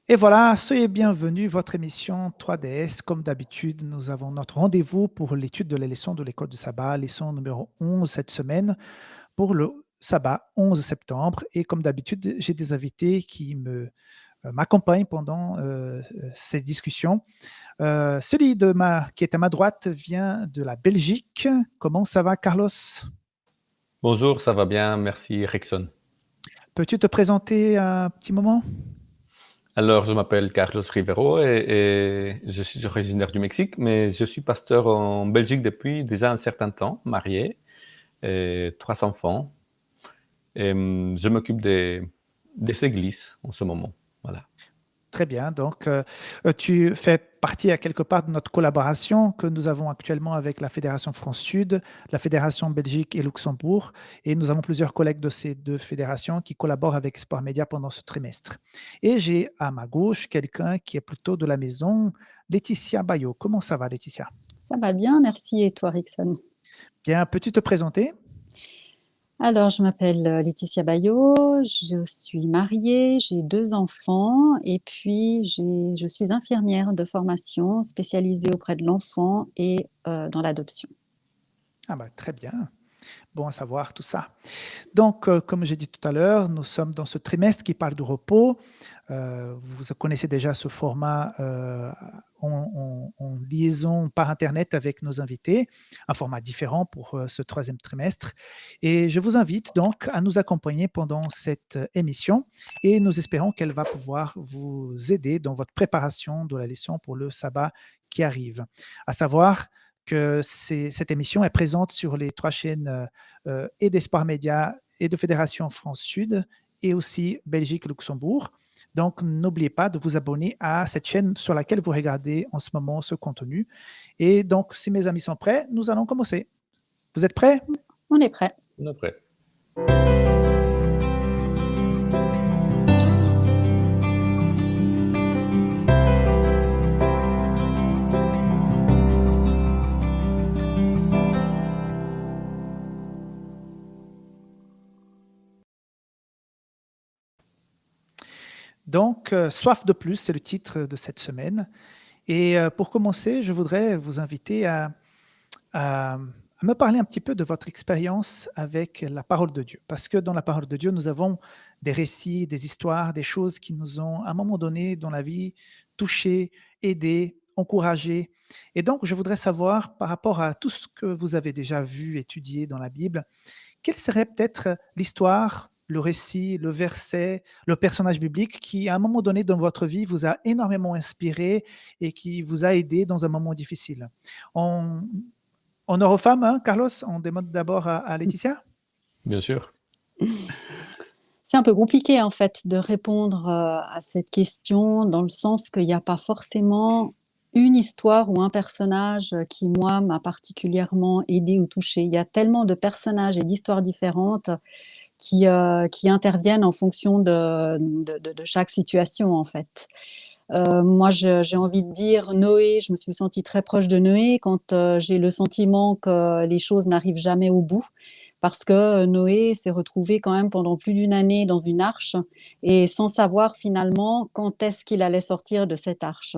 Et voilà, soyez bienvenus, votre émission 3DS. Comme d'habitude, nous avons notre rendez-vous pour l'étude de la leçon de l'école du sabbat, leçon numéro 11 cette semaine pour le sabbat 11 septembre. Et comme d'habitude, j'ai des invités qui m'accompagnent pendant ces discussions. Qui est à ma droite vient de la Belgique. Comment ça va, Carlos? Bonjour, ça va bien, merci Rickson. Peux-tu te présenter un petit moment? Alors, je m'appelle Carlos Rivero et je suis originaire du Mexique, mais je suis pasteur en Belgique depuis déjà un certain temps, marié, et 3 enfants. Et je m'occupe des églises en ce moment. Voilà. Très bien. Donc, tu fais partie à quelque part de notre collaboration que nous avons actuellement avec la Fédération France-Sud, la Fédération Belgique et Luxembourg. Et nous avons plusieurs collègues de ces deux fédérations qui collaborent avec Sport Média pendant ce trimestre. Et j'ai à ma gauche quelqu'un qui est plutôt de la maison, Laetitia Bayot. Comment ça va, Laetitia? Ça va bien, merci. Et toi, Rickson? Bien, peux-tu te présenter? Alors, je m'appelle Laetitia Bayot, je suis mariée, j'ai 2 enfants et puis je suis infirmière de formation spécialisée auprès de l'enfant et dans l'adoption. Ah bah, très bien. Bon à savoir tout ça. Donc, comme j'ai dit tout à l'heure, nous sommes dans ce trimestre qui parle du repos. Vous connaissez déjà ce format en liaison par Internet avec nos invités, un format différent pour ce troisième trimestre. Et je vous invite donc à nous accompagner pendant cette émission et nous espérons qu'elle va pouvoir vous aider dans votre préparation de la leçon pour le sabbat qui arrive. À savoir que cette émission est présente sur les 3 chaînes et d'Espoir Média et de Fédération France-Sud et aussi Belgique-Luxembourg. Donc, n'oubliez pas de vous abonner à cette chaîne sur laquelle vous regardez en ce moment ce contenu. Et donc, si mes amis sont prêts, nous allons commencer. Vous êtes prêts? On est prêt. On est prêt. Donc, Soif de plus, c'est le titre de cette semaine. Et pour commencer, je voudrais vous inviter à me parler un petit peu de votre expérience avec la parole de Dieu. Parce que dans la parole de Dieu, nous avons des récits, des histoires, des choses qui nous ont, à un moment donné dans la vie, touchés, aidés, encouragés. Et donc, je voudrais savoir, par rapport à tout ce que vous avez déjà vu, étudié dans la Bible, quelle serait peut-être l'histoire, le récit, le verset, le personnage biblique qui, à un moment donné dans votre vie, vous a énormément inspiré et qui vous a aidé dans un moment difficile? On, Honneur aux femmes, hein, Carlos? On demande d'abord à Laetitia. Bien sûr. C'est un peu compliqué en fait de répondre à cette question dans le sens qu'il n'y a pas forcément une histoire ou un personnage qui, moi, m'a particulièrement aidé ou touché. Il y a tellement de personnages et d'histoires différentes qui interviennent en fonction de chaque situation, en fait. Moi, j'ai envie de dire Noé, je me suis sentie très proche de Noé quand j'ai le sentiment que les choses n'arrivent jamais au bout. Parce que Noé s'est retrouvé quand même pendant plus d'une année dans une arche et sans savoir finalement quand est-ce qu'il allait sortir de cette arche.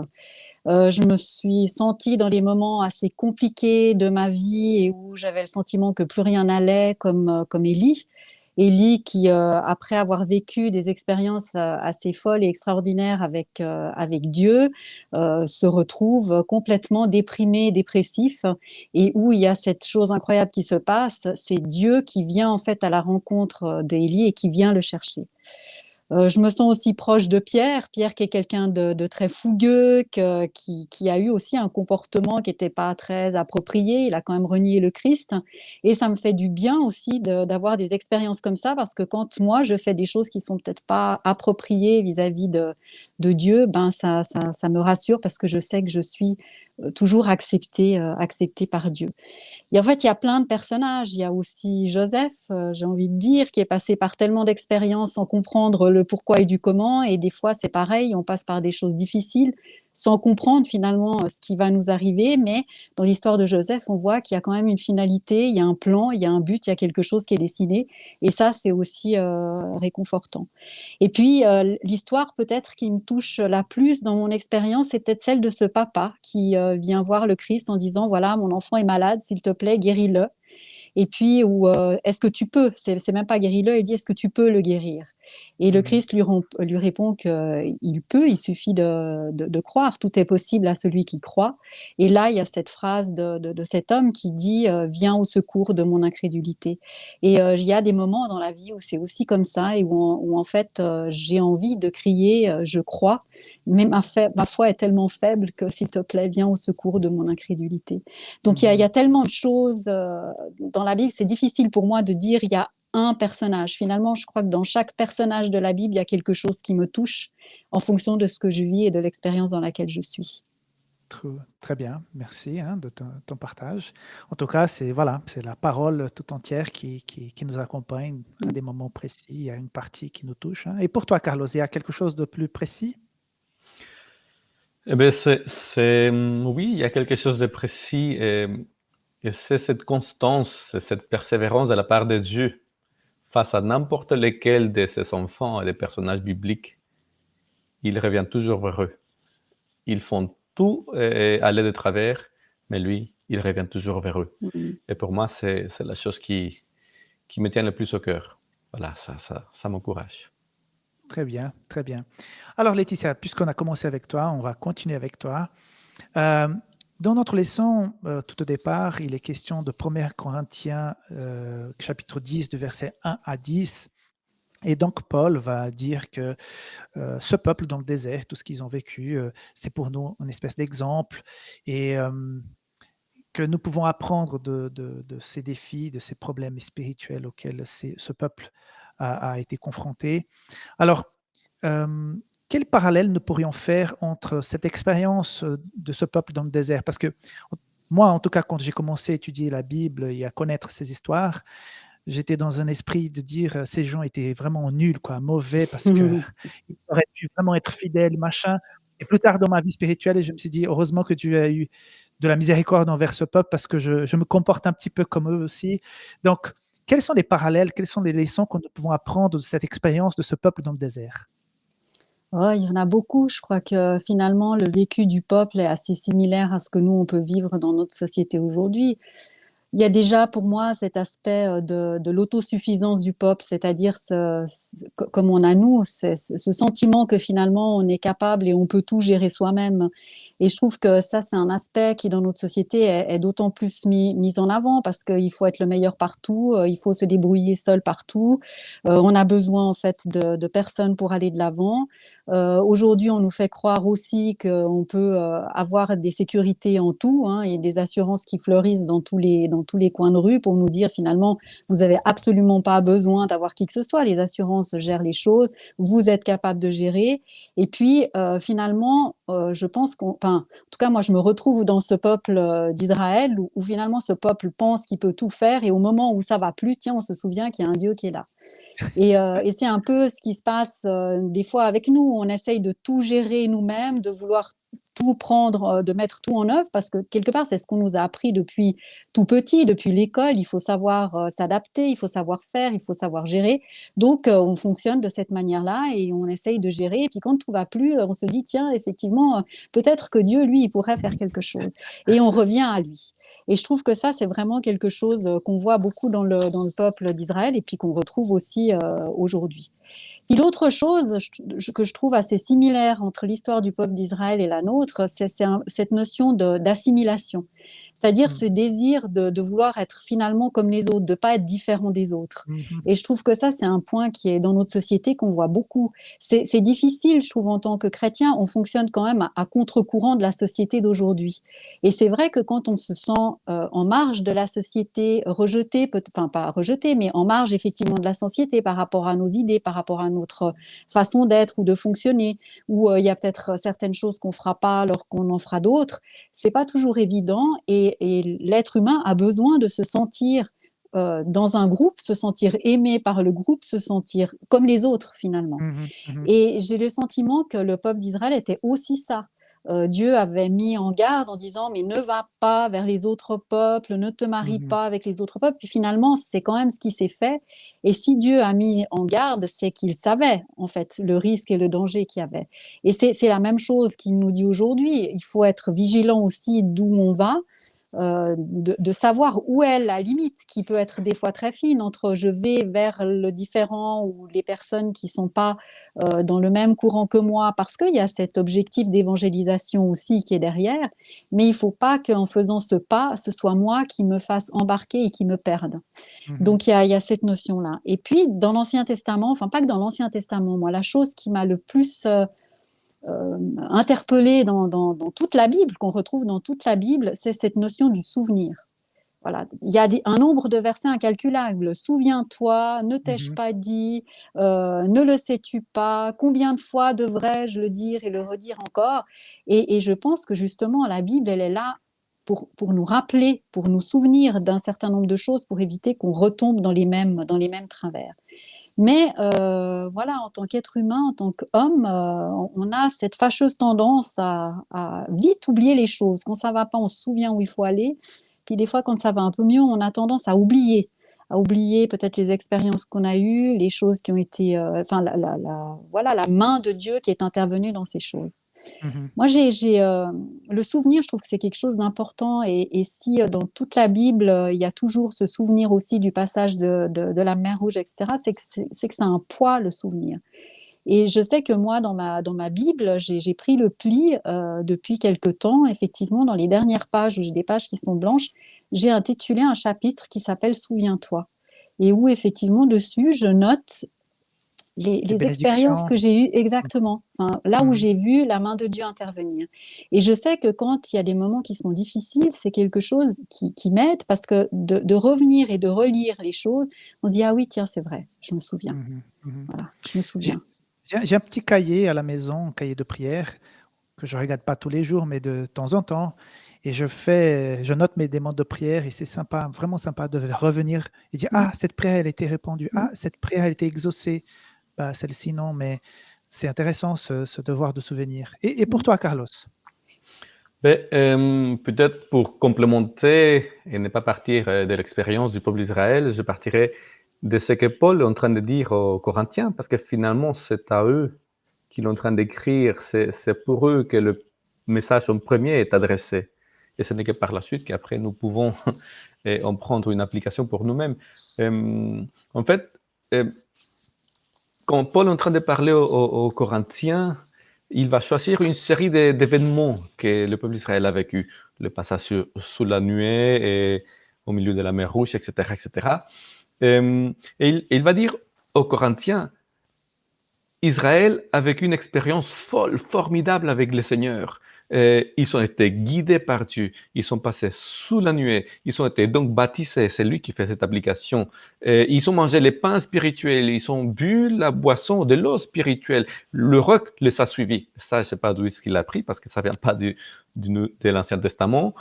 Je me suis sentie dans des moments assez compliqués de ma vie et où j'avais le sentiment que plus rien n'allait, comme Élie. Élie qui, après avoir vécu des expériences assez folles et extraordinaires avec Dieu, se retrouve complètement déprimé, dépressif, et où il y a cette chose incroyable qui se passe, c'est Dieu qui vient en fait à la rencontre d'Élie et qui vient le chercher. Je me sens aussi proche de Pierre, Pierre qui est quelqu'un de très fougueux, qui a eu aussi un comportement qui n'était pas très approprié, il a quand même renié le Christ, et ça me fait du bien aussi d'avoir des expériences comme ça, parce que quand moi je fais des choses qui sont peut-être pas appropriées vis-à-vis de Dieu, ben ça me rassure parce que je sais que je suis toujours acceptée par Dieu. Et en fait, il y a plein de personnages. Il y a aussi Joseph, j'ai envie de dire, qui est passé par tellement d'expériences sans comprendre le pourquoi et du comment. Et des fois, c'est pareil, on passe par des choses difficiles sans comprendre finalement ce qui va nous arriver. Mais dans l'histoire de Joseph, on voit qu'il y a quand même une finalité, il y a un plan, il y a un but, il y a quelque chose qui est dessiné. Et ça, c'est aussi réconfortant. Et puis, l'histoire peut-être qui me touche la plus dans mon expérience, c'est peut-être celle de ce papa qui vient voir le Christ en disant, voilà, mon enfant est malade, s'il te plaît, guéris-le. Et puis, ou est-ce que tu peux, c'est même pas guéris-le, il dit, est-ce que tu peux le guérir? Et le Christ lui répond qu'il peut, il suffit de croire, tout est possible à celui qui croit. Et là, il y a cette phrase de cet homme qui dit viens au secours de mon incrédulité. Et il y a des moments dans la vie où c'est aussi comme ça, et où en fait, j'ai envie de crier je crois, mais ma foi est tellement faible que s'il te plaît, viens au secours de mon incrédulité. Donc il y a tellement de choses dans la Bible, c'est difficile pour moi de dire il y a un personnage. Finalement, je crois que dans chaque personnage de la Bible, il y a quelque chose qui me touche en fonction de ce que je vis et de l'expérience dans laquelle je suis. Très bien, merci de ton partage. En tout cas, c'est voilà, c'est la parole tout entière qui nous accompagne à des moments précis, il y a une partie qui nous touche. Et pour toi, Carlos, il y a quelque chose de plus précis? Eh bien, oui, il y a quelque chose de précis et c'est cette constance, c'est cette persévérance de la part de Dieu face à n'importe lequel de ses enfants et des personnages bibliques. Il revient toujours vers eux. Ils font tout aller de travers, mais lui, il revient toujours vers eux. Et pour moi, c'est la chose qui me tient le plus au cœur. Voilà, ça m'encourage. Très bien, très bien. Alors Laetitia, puisqu'on a commencé avec toi, on va continuer avec toi. Dans notre leçon, tout au départ, il est question de 1 Corinthiens chapitre 10, de versets 1 à 10. Et donc Paul va dire que ce peuple dans le désert, tout ce qu'ils ont vécu, c'est pour nous une espèce d'exemple et que nous pouvons apprendre de ces défis, de ces problèmes spirituels auxquels ce peuple a été confronté. Alors, quel parallèle nous pourrions faire entre cette expérience de ce peuple dans le désert? Parce que moi, en tout cas, quand j'ai commencé à étudier la Bible et à connaître ces histoires, j'étais dans un esprit de dire ces gens étaient vraiment nuls, quoi, mauvais, parce qu'ils auraient pu vraiment être fidèles, machin. Et plus tard dans ma vie spirituelle, je me suis dit, heureusement que tu as eu de la miséricorde envers ce peuple parce que je me comporte un petit peu comme eux aussi. Donc, quels sont les parallèles, quelles sont les leçons que nous pouvons apprendre de cette expérience de ce peuple dans le désert? Oh, il y en a beaucoup. Je crois que finalement, le vécu du peuple est assez similaire à ce que nous, on peut vivre dans notre société aujourd'hui. Il y a déjà pour moi cet aspect de l'autosuffisance du peuple, c'est-à-dire comme on a nous, ce sentiment que finalement on est capable et on peut tout gérer soi-même. Et je trouve que ça, c'est un aspect qui dans notre société est d'autant plus mis en avant parce qu'il faut être le meilleur partout, il faut se débrouiller seul partout, on a besoin en fait de personnes pour aller de l'avant. Aujourd'hui, on nous fait croire aussi qu'on peut avoir des sécurités en tout et des assurances qui fleurissent dans tous les coins de rue pour nous dire finalement, vous n'avez absolument pas besoin d'avoir qui que ce soit. Les assurances gèrent les choses, vous êtes capable de gérer. Et puis, finalement, je pense en tout cas, moi, je me retrouve dans ce peuple d'Israël où finalement, ce peuple pense qu'il peut tout faire et au moment où ça va plus, tiens, on se souvient qu'il y a un Dieu qui est là. Et c'est un peu ce qui se passe des fois avec nous. On essaye de tout gérer nous-mêmes, de vouloir tout prendre, de mettre tout en œuvre, parce que quelque part, c'est ce qu'on nous a appris depuis tout petit, depuis l'école. Il faut savoir s'adapter, il faut savoir faire, il faut savoir gérer. Donc, on fonctionne de cette manière-là et on essaye de gérer. Et puis, quand tout va plus, on se dit, tiens, effectivement, peut-être que Dieu, lui, il pourrait faire quelque chose. Et on revient à lui. Et je trouve que ça, c'est vraiment quelque chose qu'on voit beaucoup dans le peuple d'Israël et puis qu'on retrouve aussi aujourd'hui. Et l'autre chose que je trouve assez similaire entre l'histoire du peuple d'Israël et la nôtre, c'est cette notion d'assimilation. C'est-à-dire ce désir de vouloir être finalement comme les autres, de ne pas être différent des autres. Et je trouve que ça, c'est un point qui est dans notre société qu'on voit beaucoup. C'est difficile, je trouve, en tant que chrétien, on fonctionne quand même à contre-courant de la société d'aujourd'hui. Et c'est vrai que quand on se sent en marge de la société, rejeté, enfin pas rejeté, mais en marge effectivement de la société par rapport à nos idées, par rapport à notre façon d'être ou de fonctionner, où il y a peut-être certaines choses qu'on ne fera pas alors qu'on en fera d'autres, c'est pas toujours évident et l'être humain a besoin de se sentir dans un groupe, se sentir aimé par le groupe, se sentir comme les autres finalement. Et j'ai le sentiment que le peuple d'Israël était aussi ça. Dieu avait mis en garde en disant: «Mais ne va pas vers les autres peuples, ne te marie Mhm. pas avec les autres peuples». Puis finalement, c'est quand même ce qui s'est fait. Et si Dieu a mis en garde, c'est qu'il savait, en fait, le risque et le danger qu'il y avait. Et c'est la même chose qu'il nous dit aujourd'hui. Il faut être vigilant aussi d'où on va, de savoir où est la limite, qui peut être des fois très fine, entre je vais vers le différent ou les personnes qui ne sont pas dans le même courant que moi, parce qu'il y a cet objectif d'évangélisation aussi qui est derrière, mais il ne faut pas qu'en faisant ce pas, ce soit moi qui me fasse embarquer et qui me perde. Mhm. Donc il y a cette notion-là. Et puis dans l'Ancien Testament, enfin pas que dans l'Ancien Testament, moi la chose qui m'a le plus interpellée dans toute la Bible, qu'on retrouve dans toute la Bible, c'est cette notion du souvenir. Voilà. Il y a un nombre de versets incalculable. Souviens-toi, ne t'ai-je Mhm. pas dit, ne le sais-tu pas, combien de fois devrais-je le dire et le redire encore. Et je pense que justement, la Bible, elle est là pour nous rappeler, pour nous souvenir d'un certain nombre de choses, pour éviter qu'on retombe dans les mêmes travers. Mais voilà, en tant qu'être humain, en tant qu'homme, on a cette fâcheuse tendance à vite oublier les choses. Quand ça va pas, on se souvient où il faut aller. Puis des fois, quand ça va un peu mieux, on a tendance à oublier peut-être les expériences qu'on a eues, les choses qui ont été, enfin, voilà, la main de Dieu qui est intervenue dans ces choses. Mhm. Moi, le souvenir, je trouve que c'est quelque chose d'important. Et si dans toute la Bible, il y a toujours ce souvenir aussi du passage de la mer Rouge, etc., c'est que ça a un poids, le souvenir. Et je sais que moi, dans ma Bible, j'ai pris le pli depuis quelque temps, effectivement, dans les dernières pages, où j'ai des pages qui sont blanches, j'ai intitulé un chapitre qui s'appelle Souviens-toi. Et où, effectivement, dessus, je note Les les expériences bénédictions. que j'ai eues exactement, enfin, là où Mhm. j'ai vu la main de Dieu intervenir. Et je sais que quand il y a des moments qui sont difficiles, c'est quelque chose qui m'aide, parce que de revenir et de relire les choses, on se dit: «Ah oui, tiens, c'est vrai, je me souviens. Mhm. Mhm. Voilà, je me J'ai souviens». j'ai un petit cahier à la maison, un cahier de prière que je regarde pas tous les jours, mais de temps en temps. Et je note mes demandes de prière et c'est sympa, vraiment sympa de revenir et dire: Mmh «Ah, cette prière, elle a été répondue. mh. Ah, cette prière, elle a été exaucée. Bah, celle-ci, non», mais c'est intéressant ce devoir de souvenir. Et pour Mmh. toi, Carlos? Mais, peut-être pour complémenter et ne pas partir de l'expérience du peuple d'Israël, je partirai de ce que Paul est en train de dire aux Corinthiens, parce que finalement, c'est à eux qu'il est en train d'écrire, c'est pour eux que le message en premier est adressé. Et ce n'est que par la suite qu'après nous pouvons en prendre une application pour nous-mêmes. En fait, euh, quand Paul est en train de parler aux Corinthiens, il va choisir une série d'événements que le peuple d'Israël a vécu. Le passage sous la nuée et au milieu de la mer Rouge, etc. etc. Et il va dire aux Corinthiens, Israël a vécu une expérience folle, formidable avec le Seigneur. Ils ont été guidés par Dieu, ils sont passés sous la nuée, ils ont été donc baptisés, c'est lui qui fait cette application. Ils ont mangé les pains spirituels, ils ont bu la boisson de l'eau spirituelle. Le roc les a suivis. Ça, je ne sais pas d'où est-ce qu'il a pris, parce que ça ne vient pas de l'Ancien Testament.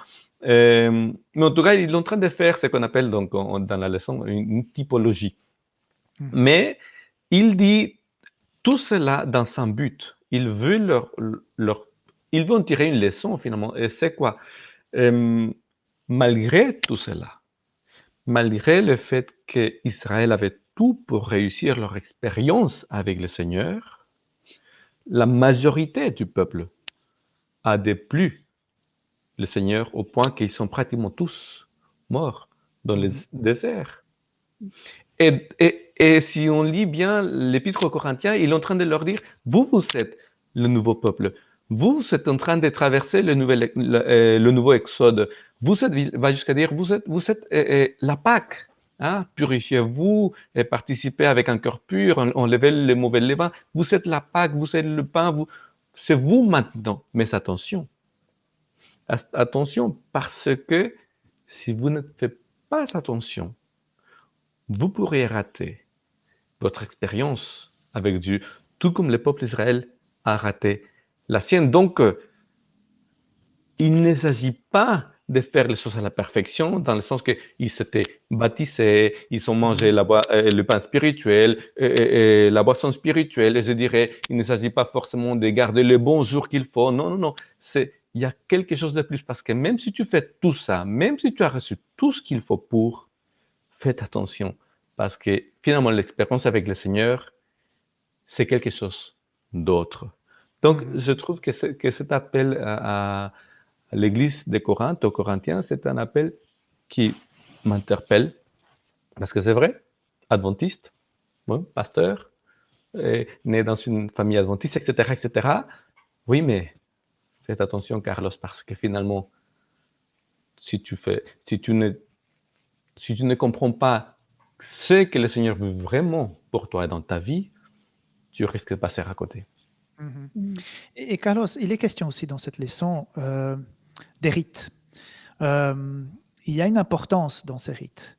Mais en tout cas, il est en train de faire ce qu'on appelle donc, dans la leçon une typologie. Mhm. Mais il dit tout cela dans un but. Il veut en tirer une leçon finalement. Et c'est quoi? Euh, Malgré tout cela, malgré le fait qu'Israël avait tout pour réussir leur expérience avec le Seigneur, la majorité du peuple a déplu le Seigneur au point qu'ils sont pratiquement tous morts dans le Mhm. désert. Et si on lit bien l'Épître aux Corinthiens, il est en train de leur dire, vous êtes le nouveau peuple. Vous êtes en train de traverser le nouveau exode. Vous êtes, il va jusqu'à dire, vous êtes la Pâque. Hein? Purifiez-vous et participez avec un cœur pur, enlevez les mauvais levains. Vous êtes la Pâque, vous êtes le pain, c'est vous maintenant. Mais attention, attention, parce que si vous ne faites pas attention, vous pourrez rater votre expérience avec Dieu, tout comme le peuple d'Israël a raté la sienne. Donc, il ne s'agit pas de faire les choses à la perfection, dans le sens qu'ils s'étaient baptisés, ils ont mangé Mhm. le pain spirituel, la boisson spirituelle, et je dirais, il ne s'agit pas forcément de garder les bons jours qu'il faut. Non, non, non. il y a quelque chose de plus. Parce que même si tu fais tout ça, même si tu as reçu tout ce qu'il faut pour, faites attention. Parce que finalement, l'expérience avec le Seigneur, c'est quelque chose d'autre. Donc, je trouve que cet appel à l'église de Corinthe, aux Corinthiens, c'est un appel qui m'interpelle. Parce que c'est vrai, adventiste, pasteur, né dans une famille adventiste, etc., etc. Oui, mais faites attention, Carlos, parce que finalement, si tu ne comprends pas ce que le Seigneur veut vraiment pour toi dans ta vie, tu risques de passer à côté. Et Carlos, il est question aussi dans cette leçon des rites. Il y a une importance dans ces rites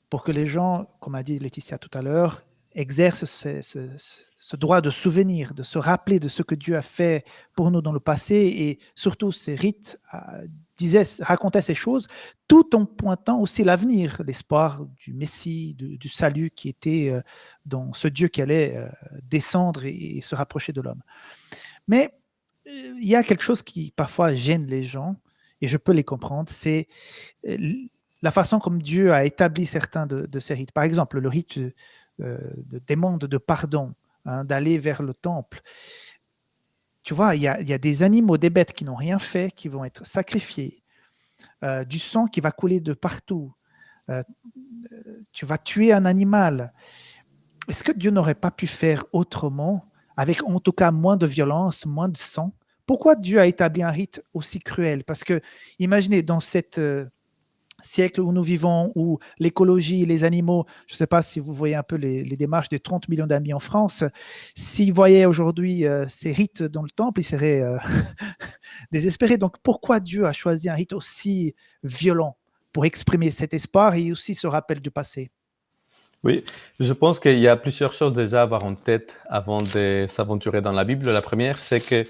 pour que les gens, comme a dit Laetitia tout à l'heure, exercent ce droit de souvenir, de se rappeler de ce que Dieu a fait pour nous dans le passé, et surtout ces rites racontaient ces choses tout en pointant aussi l'avenir, l'espoir du Messie, du salut qui était dans ce Dieu qui allait descendre et se rapprocher de l'homme. Mais il y a quelque chose qui parfois gêne les gens, et je peux les comprendre, c'est la façon comme Dieu a établi certains de ces rites. Par exemple, le rite de demande de pardon, d'aller vers le temple. Tu vois, il y a des animaux, des bêtes qui n'ont rien fait, qui vont être sacrifiés, du sang qui va couler de partout. Tu vas tuer un animal. Est-ce que Dieu n'aurait pas pu faire autrement, avec en tout cas moins de violence, moins de sang? Pourquoi Dieu a établi un rite aussi cruel? Parce que, imaginez, dans cette siècle où nous vivons, où l'écologie, les animaux, je ne sais pas si vous voyez un peu les démarches des 30 millions d'amis en France, s'ils voyaient aujourd'hui ces rites dans le temple, ils seraient désespérés. Donc pourquoi Dieu a choisi un rite aussi violent pour exprimer cet espoir et aussi ce rappel du passé? Oui, je pense qu'il y a plusieurs choses déjà à avoir en tête avant de s'aventurer dans la Bible. La première, c'est que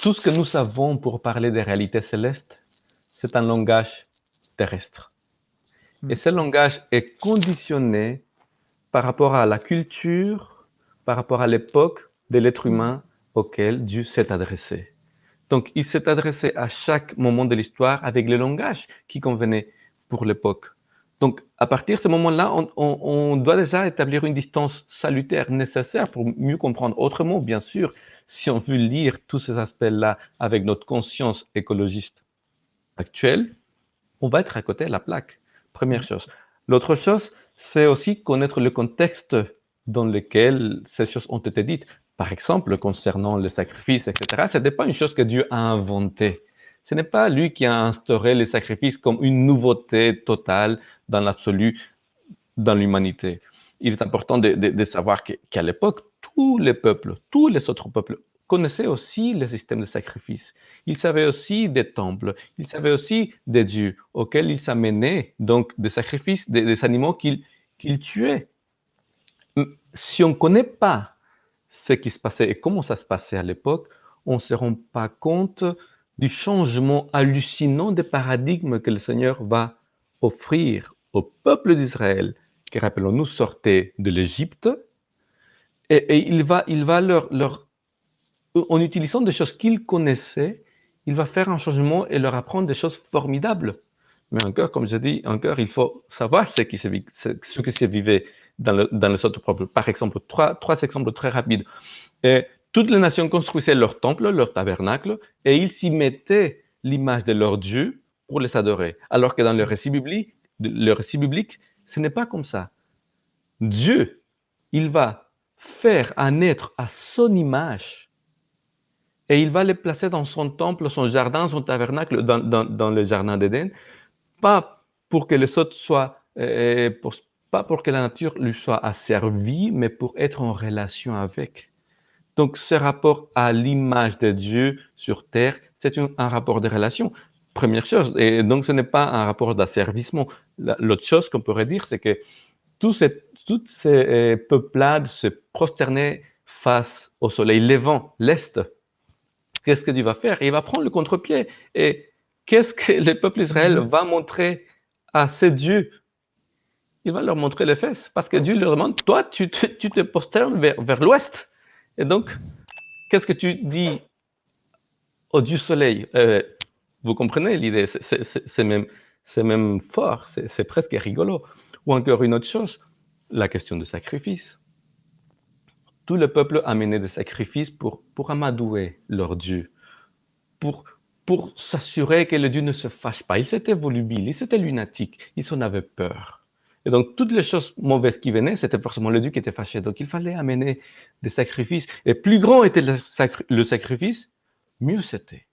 tout ce que nous savons pour parler des réalités célestes, c'est un langage terrestre. Et ce langage est conditionné par rapport à la culture, par rapport à l'époque de l'être humain auquel Dieu s'est adressé. Donc, il s'est adressé à chaque moment de l'histoire avec le langage qui convenait pour l'époque. Donc, à partir de ce moment-là, on doit déjà établir une distance salutaire nécessaire pour mieux comprendre. Autrement, bien sûr, si on veut lire tous ces aspects-là avec notre conscience écologiste actuelle, on va être à côté de la plaque. Première chose. L'autre chose, c'est aussi connaître le contexte dans lequel ces choses ont été dites. Par exemple, concernant les sacrifices, etc., ce n'est pas une chose que Dieu a inventée. Ce n'est pas lui qui a instauré les sacrifices comme une nouveauté totale dans l'absolu, dans l'humanité. Il est important de savoir qu'à l'époque, tous les peuples, tous les autres peuples connaissaient aussi le système de sacrifice. Ils savaient aussi des temples, ils savaient aussi des dieux auxquels ils s'amenaient, donc des sacrifices, des animaux qu'ils tuaient. Si on ne connaît pas ce qui se passait et comment ça se passait à l'époque, on ne se rend pas compte du changement hallucinant des paradigmes que le Seigneur va offrir au peuple d'Israël, qui, rappelons-nous, sortait de l'Égypte, et il va leur, en utilisant des choses qu'ils connaissaient, il va faire un changement et leur apprendre des choses formidables. Mais encore, comme je dis, encore, il faut savoir ce qui se vivait dans les autres peuples. Par exemple, trois exemples très rapides. Et toutes les nations construisaient leur temple, leur tabernacle, et ils s'y mettaient l'image de leur Dieu pour les adorer. Alors que dans le récit biblique, ce n'est pas comme ça. Dieu, il va faire un être à son image, et il va les placer dans son temple, son jardin, son tabernacle, dans le jardin d'Éden, pas pour que les autres soient, pas pour que la nature lui soit asservie, mais pour être en relation avec. Donc, ce rapport à l'image de Dieu sur terre, c'est un rapport de relation. Première chose. Et donc, ce n'est pas un rapport d'asservissement. L'autre chose qu'on pourrait dire, c'est que toutes ces peuplades se prosternaient face au soleil levant, l'Est. Qu'est-ce que Dieu va faire? Il va prendre le contre-pied. Et qu'est-ce que le peuple d'Israël va montrer à ces dieux? Il va leur montrer les fesses. Parce que Dieu leur demande, toi, tu te prosternes vers l'Ouest. Et donc, qu'est-ce que tu dis au Dieu soleil? Vous comprenez l'idée, c'est même fort, c'est presque rigolo. Ou encore une autre chose, la question du sacrifice. Tout le peuple amenait des sacrifices pour amadouer leur Dieu, pour, pour s'assurer que le Dieu ne se fâche pas. Ils étaient volubiles, ils étaient lunatiques, ils en avaient peur. Et donc, toutes les choses mauvaises qui venaient, c'était forcément le Dieu qui était fâché. Donc, il fallait amener des sacrifices. Et plus grand était le sacrifice, mieux c'était.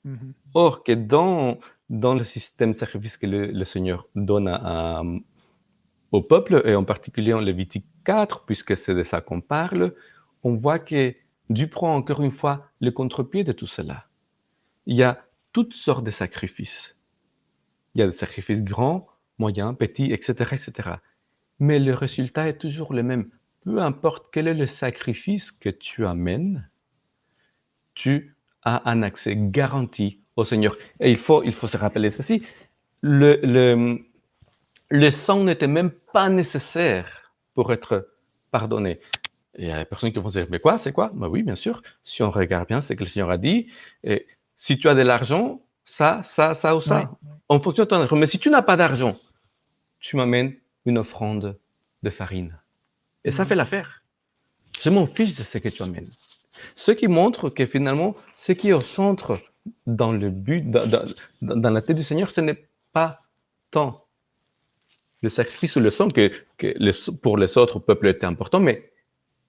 Mhm. Or, que dans le système de sacrifice que le Seigneur donne au peuple, et en particulier en Lévitique 4, puisque c'est de ça qu'on parle, on voit que Dieu prend encore une fois le contre-pied de tout cela. Il y a toutes sortes de sacrifices. Il y a des sacrifices grands, moyens, petits, etc., etc. Mais le résultat est toujours le même. Peu importe quel est le sacrifice que tu amènes, tu as un accès garanti au Seigneur. Et il faut se rappeler ceci. Le sang n'était même pas nécessaire pour être pardonné. Et il y a des personnes qui vont dire, mais quoi, c'est quoi? Ben oui, bien sûr. Si on regarde bien, c'est que le Seigneur a dit, et si tu as de l'argent, ça ou ça, Oui. en fonction de ton argent. Mais si tu n'as pas d'argent, tu m'amènes une offrande de farine. Et ça Mhm. fait l'affaire. Je m'en fiche de ce que tu amènes. Ce qui montre que finalement, ce qui est au centre dans le but, dans la tête du Seigneur, ce n'est pas tant le sacrifice ou le sang pour les autres peuples était important, mais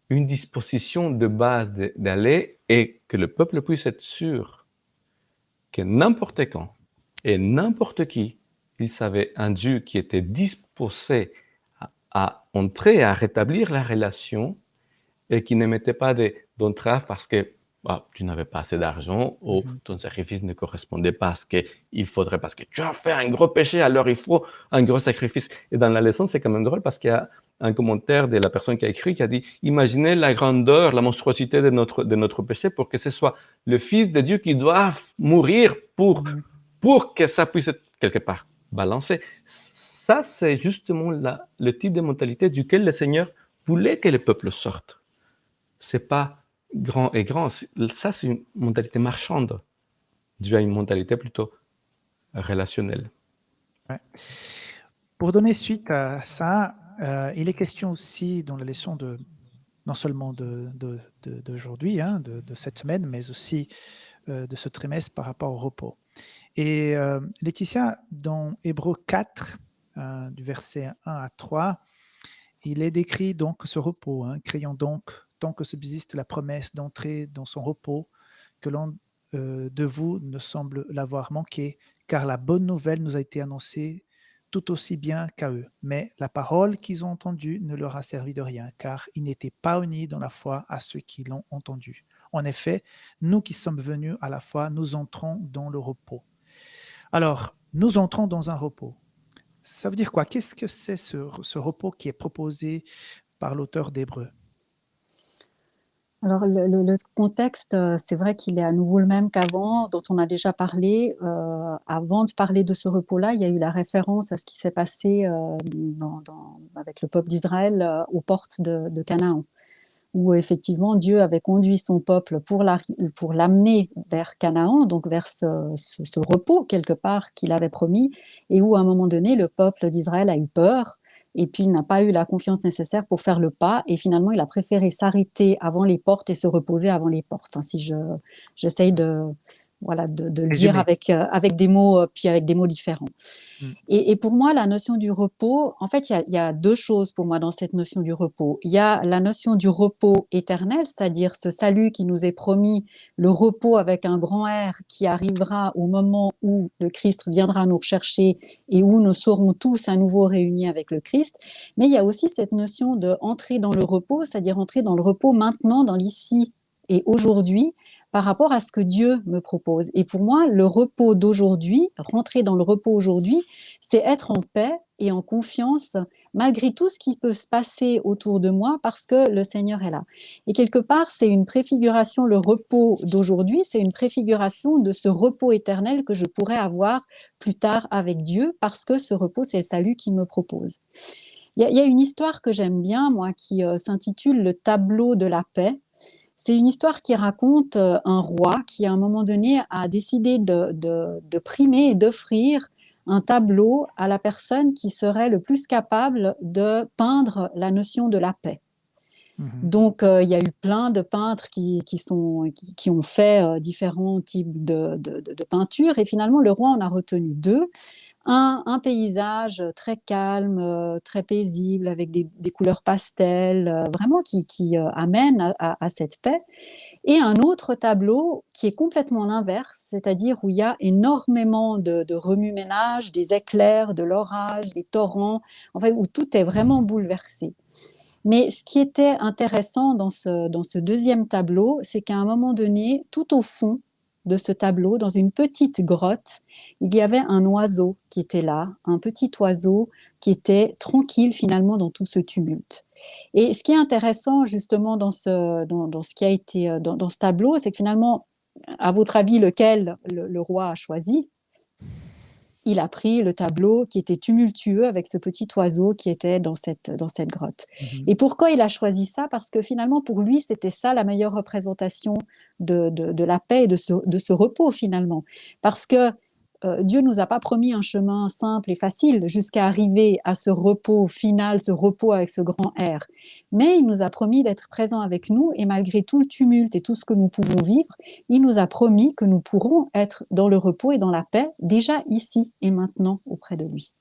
une disposition de base d'aller et que le peuple puisse être sûr que n'importe quand et n'importe qui, il savait un Dieu qui était disposé à entrer et à rétablir la relation et qui ne mettait pas d'entrave parce que tu n'avais pas assez d'argent ou ton sacrifice ne correspondait pas à ce qu'il faudrait parce que tu as fait un gros péché, alors il faut un gros sacrifice. Et dans la leçon, c'est quand même drôle parce qu'il y a un commentaire de la personne qui a écrit qui a dit « Imaginez la grandeur, la monstruosité de notre péché pour que ce soit le Fils de Dieu qui doit mourir pour que ça puisse être quelque part balancé. » Ça, c'est justement le type de mentalité duquel le Seigneur voulait que le peuple sorte. C'est pas grand et grand. Ça, c'est une mentalité marchande. Dieu a une mentalité plutôt relationnelle. Ouais. Pour donner suite à ça, il est question aussi dans la leçon non seulement d'aujourd'hui, hein, de cette semaine, mais aussi de ce trimestre par rapport au repos. Et Laetitia, dans Hébreux 4, du verset 1 à 3, il est décrit donc ce repos, hein, criant donc, tant que subsiste la promesse d'entrer dans son repos, que l'un de vous ne semble l'avoir manqué, car la bonne nouvelle nous a été annoncée tout aussi bien qu'à eux. Mais la parole qu'ils ont entendue ne leur a servi de rien, car ils n'étaient pas unis dans la foi à ceux qui l'ont entendue. En effet, nous qui sommes venus à la foi, nous entrons dans le repos. Alors, nous entrons dans un repos. Ça veut dire quoi? Qu'est-ce que c'est ce repos qui est proposé par l'auteur d'Hébreux? Alors le contexte, c'est vrai qu'il est à nouveau le même qu'avant, dont on a déjà parlé. Avant de parler de ce repos-là, il y a eu la référence à ce qui s'est passé avec le peuple d'Israël aux portes de Canaan, où effectivement Dieu avait conduit son peuple pour l'amener vers Canaan, donc vers ce repos quelque part qu'il avait promis, et où à un moment donné, le peuple d'Israël a eu peur, et puis il n'a pas eu la confiance nécessaire pour faire le pas, et finalement il a préféré s'arrêter avant les portes et se reposer avant les portes. Hein, si j'essaye de le dire avec des mots, puis avec des mots différents. Et pour moi, la notion du repos, en fait, il y a deux choses pour moi dans cette notion du repos. Il y a la notion du repos éternel, c'est-à-dire ce salut qui nous est promis, le repos avec un grand R qui arrivera au moment où le Christ viendra nous rechercher et où nous serons tous à nouveau réunis avec le Christ. Mais il y a aussi cette notion de entrer dans le repos, c'est-à-dire entrer dans le repos maintenant, dans l'ici et aujourd'hui, par rapport à ce que Dieu me propose. Et pour moi, le repos d'aujourd'hui, rentrer dans le repos aujourd'hui, c'est être en paix et en confiance malgré tout ce qui peut se passer autour de moi parce que le Seigneur est là. Et quelque part, c'est une préfiguration, le repos d'aujourd'hui, c'est une préfiguration de ce repos éternel que je pourrais avoir plus tard avec Dieu parce que ce repos, c'est le salut qu'il me propose. Il y a une histoire que j'aime bien, moi, qui s'intitule « Le tableau de la paix ». C'est une histoire qui raconte un roi qui, à un moment donné, a décidé de primer et d'offrir un tableau à la personne qui serait le plus capable de peindre la notion de la paix. Mhm. Donc, il y a eu plein de peintres qui ont fait différents types de peintures, et finalement, le roi en a retenu deux. Un paysage très calme, très paisible, avec des couleurs pastel, vraiment qui amène à cette paix. Et un autre tableau qui est complètement l'inverse, c'est-à-dire où il y a énormément de remue-ménage, des éclairs, de l'orage, des torrents, enfin, où tout est vraiment bouleversé. Mais ce qui était intéressant dans ce deuxième tableau, c'est qu'à un moment donné, tout au fond de ce tableau, dans une petite grotte, il y avait un oiseau qui était là, un petit oiseau qui était tranquille finalement dans tout ce tumulte. Et ce qui est intéressant justement dans ce qui a été dans ce tableau, c'est que finalement, à votre avis, lequel le roi a choisi? Il a pris le tableau qui était tumultueux avec ce petit oiseau qui était dans cette grotte. Mhm. Et pourquoi il a choisi ça? Parce que finalement, pour lui, c'était ça la meilleure représentation de la paix et de ce repos finalement. Parce que Dieu nous a pas promis un chemin simple et facile jusqu'à arriver à ce repos final, ce repos avec ce grand R. Mais il nous a promis d'être présent avec nous, et malgré tout le tumulte et tout ce que nous pouvons vivre, il nous a promis que nous pourrons être dans le repos et dans la paix, déjà ici et maintenant auprès de lui.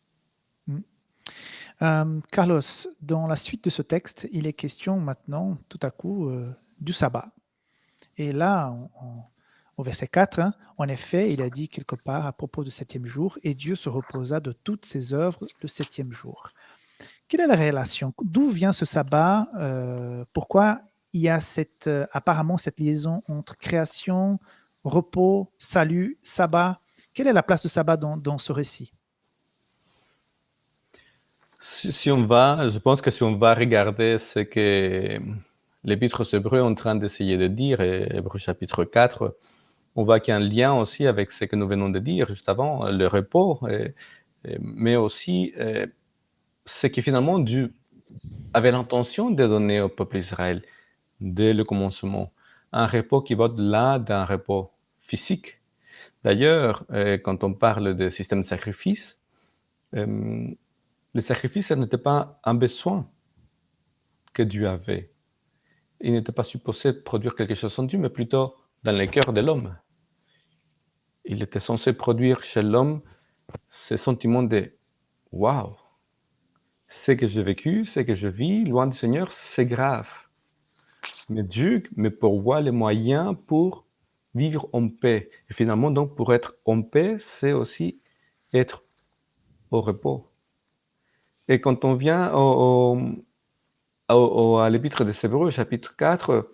Carlos, dans la suite de ce texte, il est question maintenant, tout à coup, du sabbat. Et là, au verset 4, hein, en effet, il a dit quelque part à propos du septième jour, et Dieu se reposa de toutes ses œuvres le septième jour. Quelle est la relation? D'où vient ce sabbat? Pourquoi il y a apparemment cette liaison entre création, repos, salut, sabbat? Quelle est la place de sabbat dans ce récit? Je pense que si on va regarder ce que l'Épître aux Hébreux est en train d'essayer de dire, et Hébreux chapitre 4, on voit qu'il y a un lien aussi avec ce que nous venons de dire juste avant, le repos, mais aussi ce que finalement Dieu avait l'intention de donner au peuple d'Israël dès le commencement. Un repos qui va au-delà d'un repos physique. D'ailleurs, quand on parle de système de sacrifice, le sacrifice, ce n'était pas un besoin que Dieu avait. Il n'était pas supposé produire quelque chose en Dieu, mais plutôt dans le cœur de l'homme. Il était censé produire chez l'homme ce sentiment de « Waouh, ce que j'ai vécu, ce que je vis, loin du Seigneur, c'est grave. » Mais Dieu me pourvoit les moyens pour vivre en paix. Et finalement, donc, pour être en paix, c'est aussi être au repos. Et quand on vient à l'Épître des Hébreux, chapitre 4,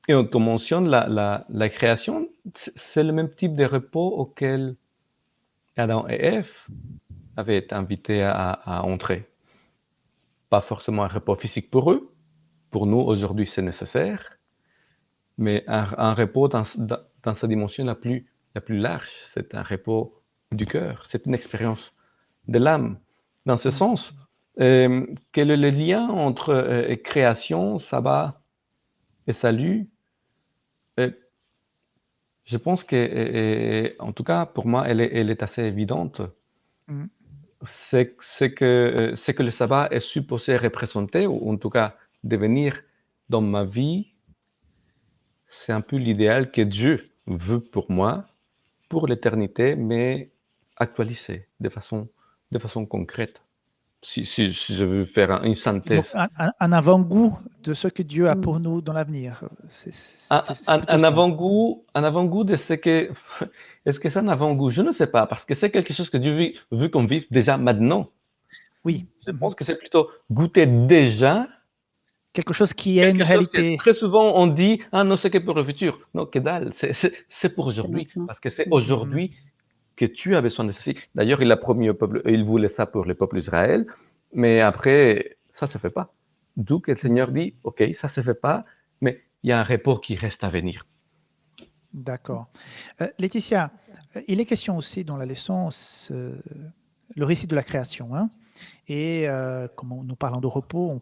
et on mentionne la création, c'est le même type de repos auquel Adam et Ève avaient été invités à entrer. Pas forcément un repos physique pour eux, pour nous aujourd'hui c'est nécessaire, mais un repos dans sa dimension la plus large, c'est un repos du cœur, c'est une expérience de l'âme. Dans ce sens, quel est le lien entre création, sabbat et salut? Je pense que, en tout cas pour moi, elle est assez évidente. Mm. C'est que le sabbat est supposé représenter, ou en tout cas devenir dans ma vie, c'est un peu l'idéal que Dieu veut pour moi, pour l'éternité, mais actualisé de façon concrète. Si je veux faire une Donc, synthèse. un avant-goût de ce que Dieu a Mm. pour nous dans l'avenir. C'est plutôt Un ça. avant-goût de ce que... Est-ce que c'est un avant-goût? Je ne sais pas, parce que c'est quelque chose que Dieu veut qu'on vive déjà maintenant. Oui. Je Mhm. pense que c'est plutôt goûter déjà Quelque chose qui est une quelque chose que réalité. très souvent on dit, ah non, c'est que pour le futur. Non, que dalle, c'est pour C'est aujourd'hui, maintenant. parce que c'est Mm. Mhm. aujourd'hui que tu as besoin de ceci. D'ailleurs, il a promis au peuple, il voulait ça pour le peuple d'Israël, mais après, ça se fait pas. D'où que le Seigneur dit, ok, ça se fait pas, mais il y a un repos qui reste à venir. D'accord. Laetitia, il est question aussi dans la leçon, le récit de la création. Hein, et comme nous parlons de repos,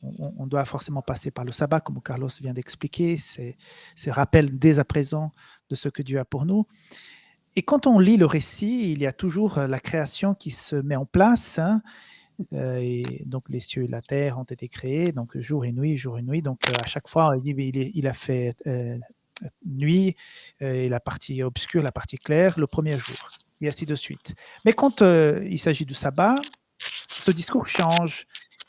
on doit forcément passer par le sabbat, comme Carlos vient d'expliquer. C'est rappel dès à présent de ce que Dieu a pour nous. Et quand on lit le récit, il y a toujours la création qui se met en place. Hein, et donc les cieux et la terre ont été créés, donc jour et nuit, jour et nuit. Donc à chaque fois, il a fait nuit et la partie obscure, la partie claire, le premier jour, et ainsi de suite. Mais quand il s'agit du sabbat, ce discours change.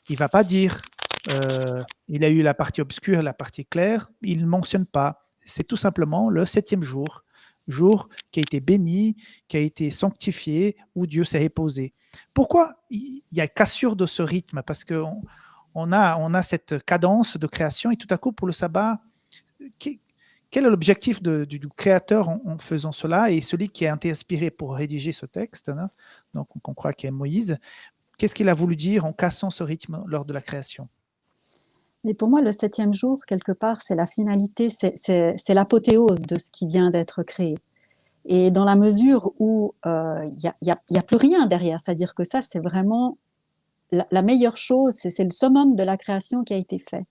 Il ne va pas dire il a eu la partie obscure et la partie claire. Il ne mentionne pas. C'est tout simplement le 7e jour, jour qui a été béni, qui a été sanctifié, où Dieu s'est reposé. Pourquoi il y a cassure de ce rythme? Parce qu'on on a cette cadence de création et tout à coup, pour le sabbat, quel est l'objectif du créateur en faisant cela? Et celui qui a été inspiré pour rédiger ce texte, hein, donc on croit qu'il est Moïse, qu'est-ce qu'il a voulu dire en cassant ce rythme lors de la création? Et pour moi, le 7e jour, quelque part, c'est la finalité, c'est l'apothéose de ce qui vient d'être créé. Et dans la mesure où il y a plus rien derrière, c'est-à-dire que ça, c'est vraiment la meilleure chose, c'est le summum de la création qui a été fait.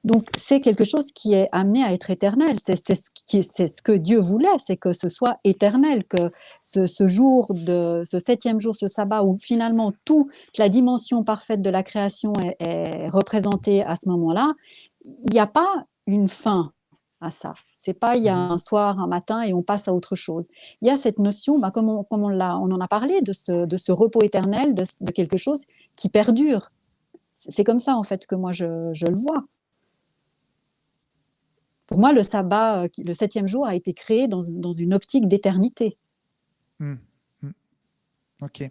Donc, c'est quelque chose qui est amené à être éternel. C'est ce que Dieu voulait, c'est que ce soit éternel, que ce jour, ce 7e jour, ce sabbat, où finalement toute la dimension parfaite de la création est représentée à ce moment-là, il n'y a pas une fin à ça. C'est pas il y a un soir, un matin et on passe à autre chose. Il y a cette notion, comme on en a parlé, de ce repos éternel, de quelque chose qui perdure. C'est comme ça en fait que moi je le vois. Pour moi, le sabbat, le 7e jour, a été créé dans une optique d'éternité. Ok.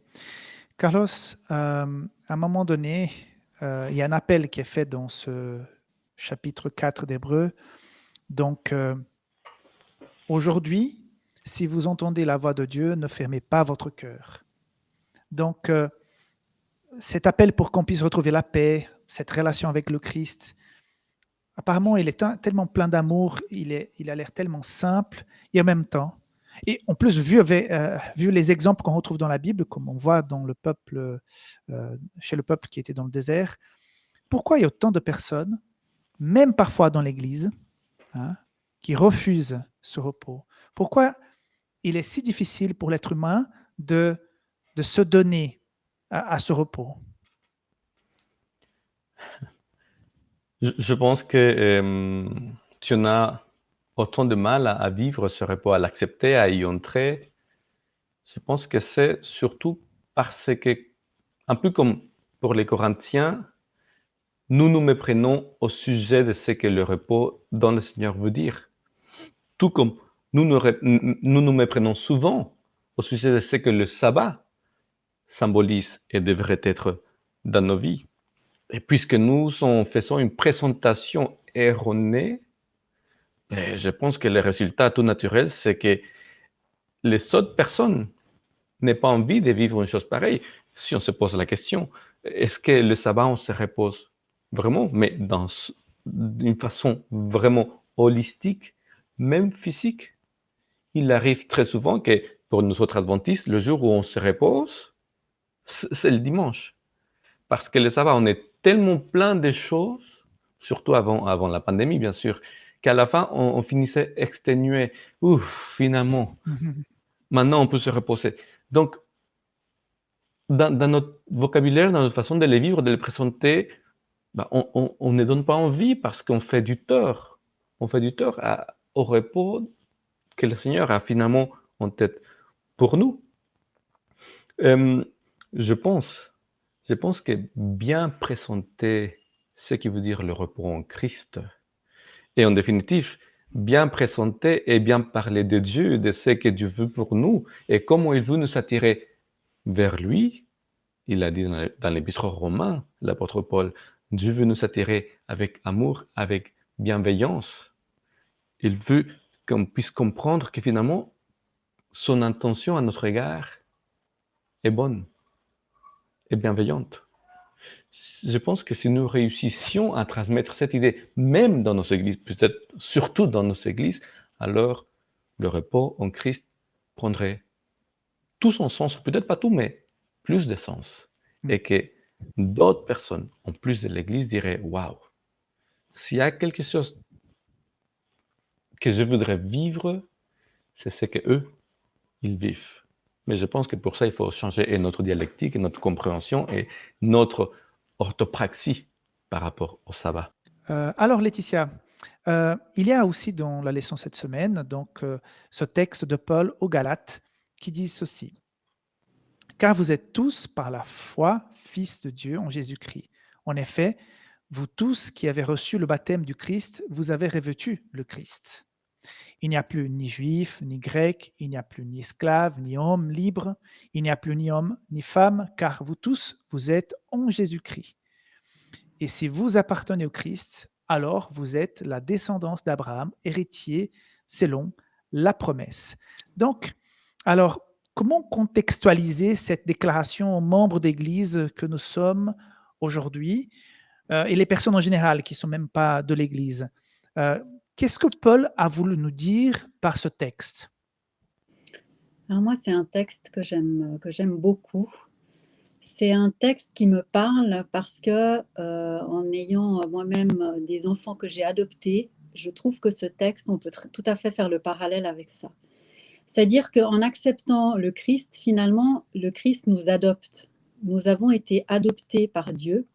Carlos, à un moment donné, il y a un appel qui est fait dans ce chapitre 4 d'Hébreux. Donc, aujourd'hui, si vous entendez la voix de Dieu, ne fermez pas votre cœur. Donc, cet appel pour qu'on puisse retrouver la paix, cette relation avec le Christ, apparemment, il est tellement plein d'amour, il a l'air tellement simple, et en même temps, et en plus, vu les exemples qu'on retrouve dans la Bible, comme on voit dans le peuple, chez le peuple qui était dans le désert, pourquoi il y a autant de personnes, même parfois dans l'Église, hein, qui refusent ce repos? Pourquoi il est si difficile pour l'être humain de se donner à ce repos? Je pense que tu en as autant de mal à vivre ce repos, à l'accepter, à y entrer. Je pense que c'est surtout parce que, un peu comme pour les Corinthiens, nous nous méprenons au sujet de ce que le repos dans le Seigneur veut dire. Tout comme nous méprenons souvent au sujet de ce que le sabbat symbolise et devrait être dans nos vies. Et puisque nous faisons une présentation erronée, je pense que le résultat tout naturel, c'est que les autres personnes n'aient pas envie de vivre une chose pareille. Si on se pose la question, est-ce que le sabbat, on se repose vraiment, mais d'une façon vraiment holistique, même physique? Il arrive très souvent que pour nous autres adventistes, le jour où on se repose, c'est le dimanche. Parce que le sabbat, on est tellement plein de choses, surtout avant la pandémie, bien sûr, qu'à la fin, on finissait exténué. Ouf, finalement, maintenant, on peut se reposer. Donc, dans notre vocabulaire, dans notre façon de les vivre, de les présenter, on ne donne pas envie parce qu'on fait du tort. On fait du tort au repos que le Seigneur a finalement en tête pour nous. Je pense que bien présenter ce qui veut dire le repos en Christ, et en définitive, bien présenter et bien parler de Dieu, de ce que Dieu veut pour nous, et comment il veut nous attirer vers lui. Il a dit dans l'Épître aux Romains, l'apôtre Paul, Dieu veut nous attirer avec amour, avec bienveillance. Il veut qu'on puisse comprendre que finalement, son intention à notre égard est bonne et bienveillante. Je pense que si nous réussissions à transmettre cette idée, même dans nos églises, peut-être surtout dans nos églises, alors le repos en Christ prendrait tout son sens, peut-être pas tout, mais plus de sens. Et que d'autres personnes, en plus de l'Église, diraient « Waouh, s'il y a quelque chose que je voudrais vivre, c'est ce qu'eux, ils vivent. » Mais je pense que pour ça, il faut changer et notre dialectique, et notre compréhension et notre orthopraxie par rapport au sabbat. Alors Laetitia, il y a aussi dans la leçon cette semaine, donc ce texte de Paul aux Galates qui dit ceci. Car vous êtes tous par la foi fils de Dieu en Jésus-Christ. En effet, vous tous qui avez reçu le baptême du Christ, vous avez revêtu le Christ. Il n'y a plus ni juif, ni grec, il n'y a plus ni esclave, ni homme libre, il n'y a plus ni homme, ni femme, car vous tous, vous êtes en Jésus-Christ. Et si vous appartenez au Christ, alors vous êtes la descendance d'Abraham, héritier selon la promesse. Donc, alors, comment contextualiser cette déclaration aux membres d'Église que nous sommes aujourd'hui et les personnes en général qui ne sont même pas de l'Église? Qu'est-ce que Paul a voulu nous dire par ce texte? Alors moi, c'est un texte que j'aime beaucoup. C'est un texte qui me parle parce que, en ayant moi-même des enfants que j'ai adoptés, je trouve que ce texte, on peut tout à fait faire le parallèle avec ça. C'est-à-dire qu'en acceptant le Christ, finalement, le Christ nous adopte. Nous avons été adoptés par Dieu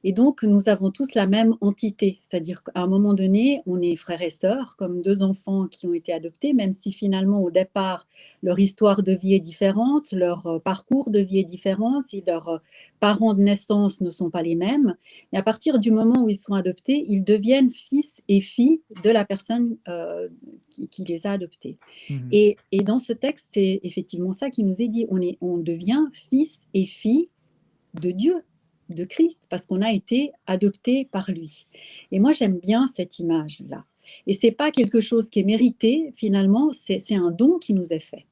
et donc nous avons tous la même entité. C'est-à-dire qu'à un moment donné, on est frères et sœurs, comme deux enfants qui ont été adoptés, même si finalement au départ, leur histoire de vie est différente, leur parcours de vie est différent, si leurs parents de naissance ne sont pas les mêmes. Et à partir du moment où ils sont adoptés, ils deviennent fils et filles de la personne qui les a adoptés. Mhm. Et dans ce texte, c'est effectivement ça qui nous est dit. On devient fils et filles de Dieu, de Christ, parce qu'on a été adopté par lui. Et moi, j'aime bien cette image-là. Et c'est pas quelque chose qui est mérité, finalement, c'est un don qui nous est fait.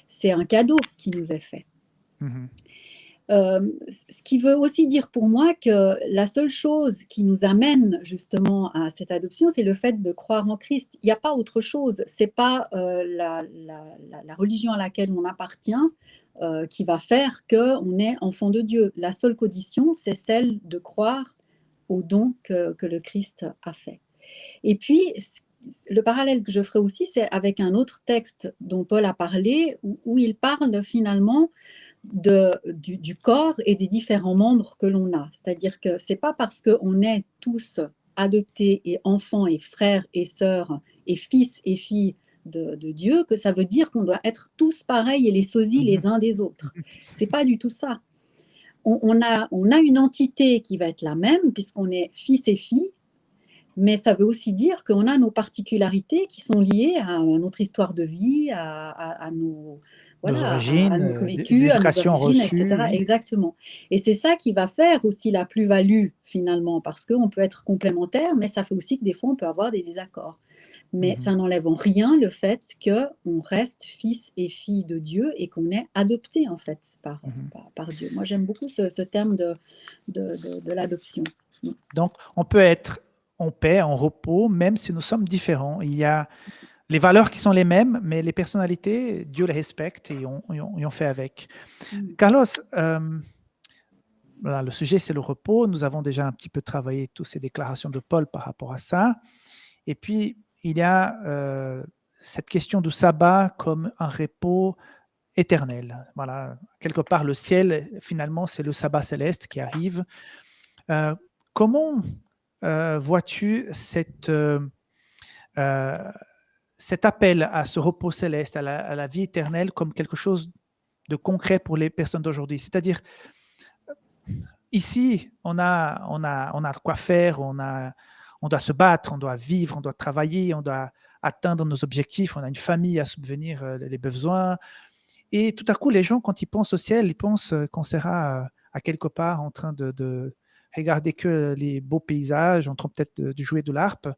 C'est un cadeau qui nous est fait. Mhm. Ce qui veut aussi dire pour moi que la seule chose qui nous amène justement à cette adoption, c'est le fait de croire en Christ. Il n'y a pas autre chose. C'est pas la religion à laquelle on appartient qui va faire qu'on est enfant de Dieu. La seule condition, c'est celle de croire au don que le Christ a fait. Et puis, le parallèle que je ferai aussi, c'est avec un autre texte dont Paul a parlé, où il parle finalement du corps et des différents membres que l'on a. C'est-à-dire que ce n'est pas parce qu'on est tous adoptés et enfants et frères et sœurs et fils et filles de Dieu que ça veut dire qu'on doit être tous pareils et les sosies les uns des autres. Ce n'est pas du tout ça. On a une entité qui va être la même puisqu'on est fils et filles, mais ça veut aussi dire qu'on a nos particularités qui sont liées à notre histoire de vie, à nos, Nos voilà, à origines, notre vécu, à nos l'éducation origines, reçue, etc. oui. Exactement. Et c'est ça qui va faire aussi la plus-value finalement, parce qu'on peut être complémentaire, mais ça fait aussi que des fois on peut avoir des désaccords. Mais ça n'enlève en rien le fait qu'on reste fils et fille de Dieu et qu'on est adopté en fait par Dieu. Moi j'aime beaucoup ce terme de l'adoption. Donc, on peut être en paix, en repos, même si nous sommes différents. Il y a les valeurs qui sont les mêmes, mais les personnalités, Dieu les respecte et on fait avec. Carlos, voilà, le sujet, c'est le repos. Nous avons déjà un petit peu travaillé toutes ces déclarations de Paul par rapport à ça. Et puis, il y a cette question du sabbat comme un repos éternel. Voilà, quelque part, le ciel, finalement, c'est le sabbat céleste qui arrive. Comment vois-tu cet appel à ce repos céleste, à la vie éternelle, comme quelque chose de concret pour les personnes d'aujourd'hui? C'est-à-dire, ici, on a de quoi faire, on doit se battre, on doit vivre, on doit travailler, on doit atteindre nos objectifs, on a une famille à subvenir les besoins. Et tout à coup, les gens, quand ils pensent au ciel, ils pensent qu'on sera à quelque part en train de regarder que les beaux paysages, en train peut-être de jouer de l'harpe.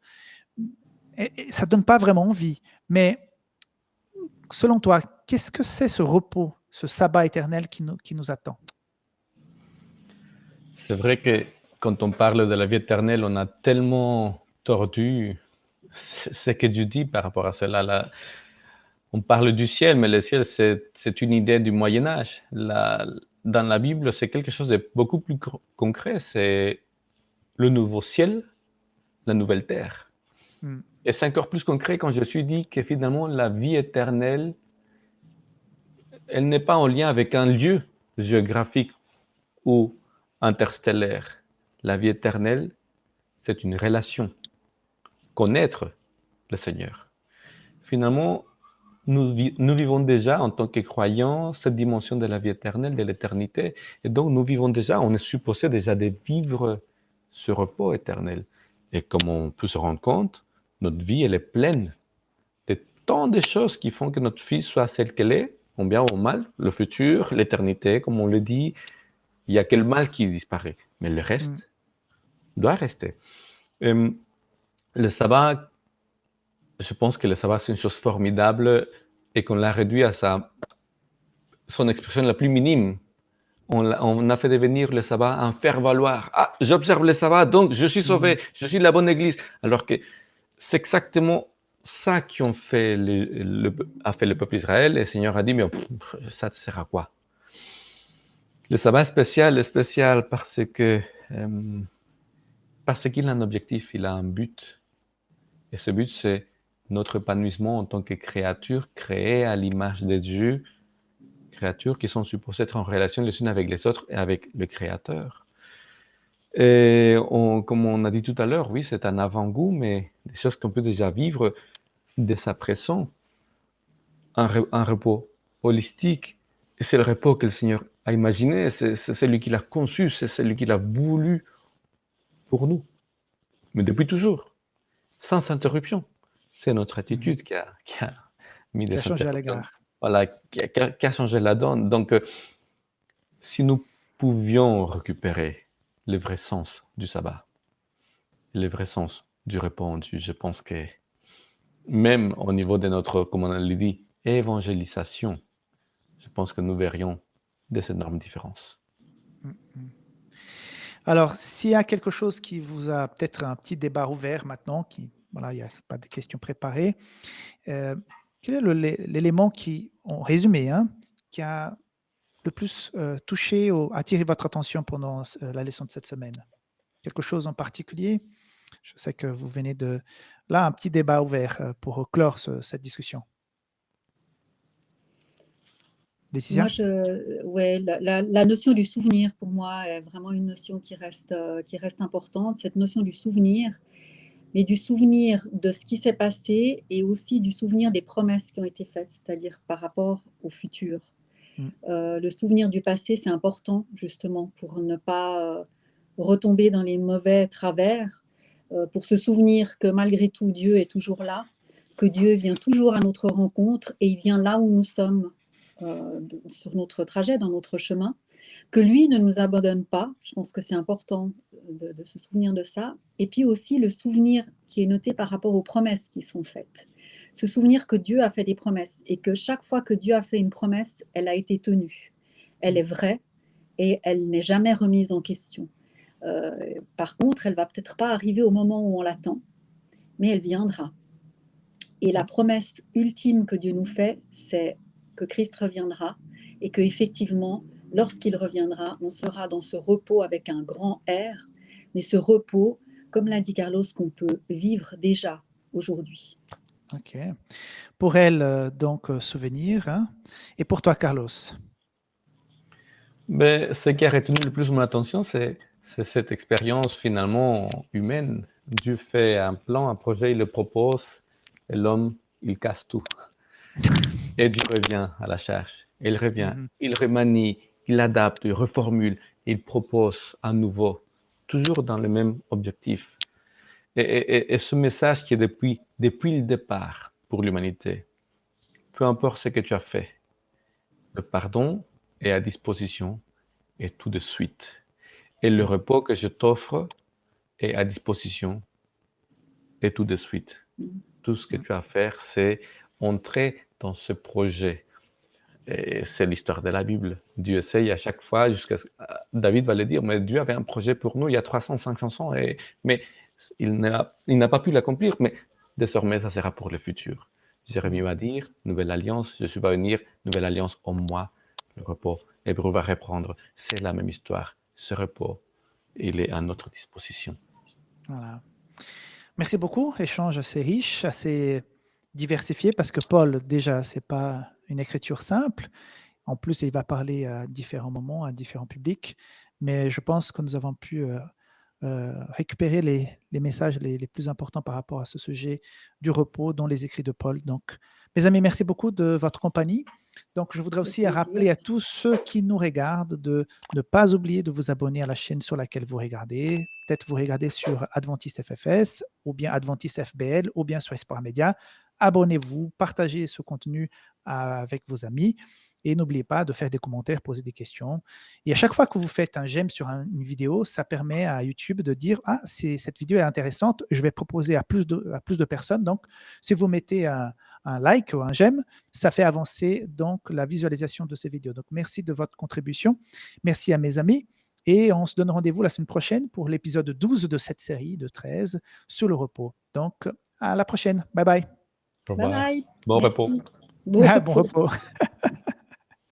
Et ça ne donne pas vraiment envie. Mais selon toi, qu'est-ce que c'est ce repos, ce sabbat éternel qui nous attend? C'est vrai que quand on parle de la vie éternelle, on a tellement tordu ce que Dieu dit par rapport à cela. Là, on parle du ciel, mais le ciel, c'est une idée du Moyen Âge. dans la Bible, c'est quelque chose de beaucoup plus concret. C'est le nouveau ciel, la nouvelle terre. Mm. Et c'est encore plus concret quand je suis dit que finalement, la vie éternelle, elle n'est pas en lien avec un lieu géographique ou interstellaire. La vie éternelle, c'est une relation, connaître le Seigneur. Finalement, nous vivons déjà en tant que croyants cette dimension de la vie éternelle, de l'éternité. Et donc, nous vivons déjà, on est supposé déjà de vivre ce repos éternel. Et comme on peut se rendre compte, notre vie, elle est pleine de tant de choses qui font que notre vie soit celle qu'elle est, en bien ou en mal, le futur, l'éternité, comme on le dit. Il n'y a que le mal qui disparaît, mais le reste doit rester. Le sabbat, je pense que le sabbat, c'est une chose formidable et qu'on l'a réduit à son expression la plus minime. On a fait devenir le sabbat un faire-valoir. Ah, j'observe le sabbat, donc je suis sauvé, je suis de la bonne église. Alors que c'est exactement ça a fait le peuple d'Israël. Et le Seigneur a dit, mais ça te sert à quoi? Le sabbat est spécial parce qu'il a un objectif, il a un but. Et ce but, c'est notre épanouissement en tant que créatures créées à l'image de Dieu, créatures qui sont supposées être en relation les unes avec les autres et avec le Créateur. Et comme on a dit tout à l'heure, oui, c'est un avant-goût, mais des choses qu'on peut déjà vivre dès à présent. Un repos holistique. Et c'est le repos que le Seigneur a imaginé, c'est celui qu'il a conçu, c'est celui qu'il a voulu pour nous. Mais depuis toujours, sans interruption. C'est notre attitude qui a mis des Qui a changé à interruptions. l'égard. Voilà, qui a changé la donne. Donc, si nous pouvions récupérer le vrai sens du sabbat, le vrai sens du repos en Dieu, je pense que même au niveau de notre, comme on l'a dit, évangélisation, je pense que nous verrions des énormes différences. Alors, s'il y a quelque chose qui vous a peut-être un petit débat ouvert maintenant, voilà, il n'y a pas de questions préparées, quel est l'élément qui, en résumé, qui a le plus touché ou attiré votre attention pendant la leçon de cette semaine? Quelque chose en particulier? Je sais que vous venez de... Là, un petit débat ouvert pour clore cette discussion. Laetitia? Ouais, la notion du souvenir, pour moi, est vraiment une notion qui reste importante. Cette notion du souvenir, mais du souvenir de ce qui s'est passé et aussi du souvenir des promesses qui ont été faites, c'est-à-dire par rapport au futur. Le souvenir du passé, c'est important, justement, pour ne pas retomber dans les mauvais travers, pour se souvenir que malgré tout, Dieu est toujours là, que Dieu vient toujours à notre rencontre et il vient là où nous sommes. Sur notre trajet, dans notre chemin, que lui ne nous abandonne pas. Je pense que c'est important de se souvenir de ça. Et puis aussi le souvenir qui est noté par rapport aux promesses qui sont faites. Se souvenir que Dieu a fait des promesses et que chaque fois que Dieu a fait une promesse, elle a été tenue. Elle est vraie et elle n'est jamais remise en question. Par contre, elle ne va peut-être pas arriver au moment où on l'attend, mais elle viendra. Et la promesse ultime que Dieu nous fait, c'est que Christ reviendra et qu'effectivement, lorsqu'il reviendra, on sera dans ce repos avec un grand R, mais ce repos, comme l'a dit Carlos, qu'on peut vivre déjà aujourd'hui. Ok. Pour elle, donc, souvenir. Et pour toi, Carlos? Mais ce qui a retenu le plus mon attention, c'est cette expérience finalement humaine. Dieu fait un plan, un projet, il le propose, et l'homme, il casse tout. Et Dieu revient à la charge. Il revient, il remanie, il adapte, il reformule, il propose à nouveau, toujours dans le même objectif. Et ce message qui est depuis le départ pour l'humanité, peu importe ce que tu as fait, le pardon est à disposition et tout de suite. Et le repos que je t'offre est à disposition et tout de suite. Tout ce que tu as à faire, c'est entrer dans ce projet. Et c'est l'histoire de la Bible. Dieu essaye à chaque fois, David va le dire, mais Dieu avait un projet pour nous il y a 300, 500 ans, mais il n'a pas pu l'accomplir, mais désormais, ça sera pour le futur. Jérémie va dire, nouvelle alliance, je suis pas venir, nouvelle alliance en moi, le repos. Hébreu va répondre, c'est la même histoire. Ce repos, il est à notre disposition. Voilà. Merci beaucoup. Échange assez riche, assez diversifié, parce que Paul, déjà, c'est pas une écriture simple. En plus, il va parler à différents moments, à différents publics. Mais je pense que nous avons pu récupérer les messages les plus importants par rapport à ce sujet du repos dans les écrits de Paul. Donc, mes amis, merci beaucoup de votre compagnie. Donc, je voudrais Avec aussi plaisir. rappeler à tous ceux qui nous regardent de ne pas oublier de vous abonner à la chaîne sur laquelle vous regardez. Peut-être vous regardez sur Adventiste FFS ou bien Adventiste FBL ou bien sur Espoir Média. Abonnez-vous, partagez ce contenu avec vos amis et n'oubliez pas de faire des commentaires, poser des questions. Et à chaque fois que vous faites un j'aime sur une vidéo, ça permet à YouTube de dire ah, cette vidéo est intéressante, je vais proposer à plus de personnes. Donc, si vous mettez un like ou un j'aime, ça fait avancer donc la visualisation de ces vidéos. Donc, merci de votre contribution. Merci à mes amis. Et on se donne rendez-vous la semaine prochaine pour l'épisode 12 de cette série de 13 sur le repos. Donc, à la prochaine. Bye bye. Au Bye revoir. bye. Bon Merci. repos. Bon Bon repos. repos.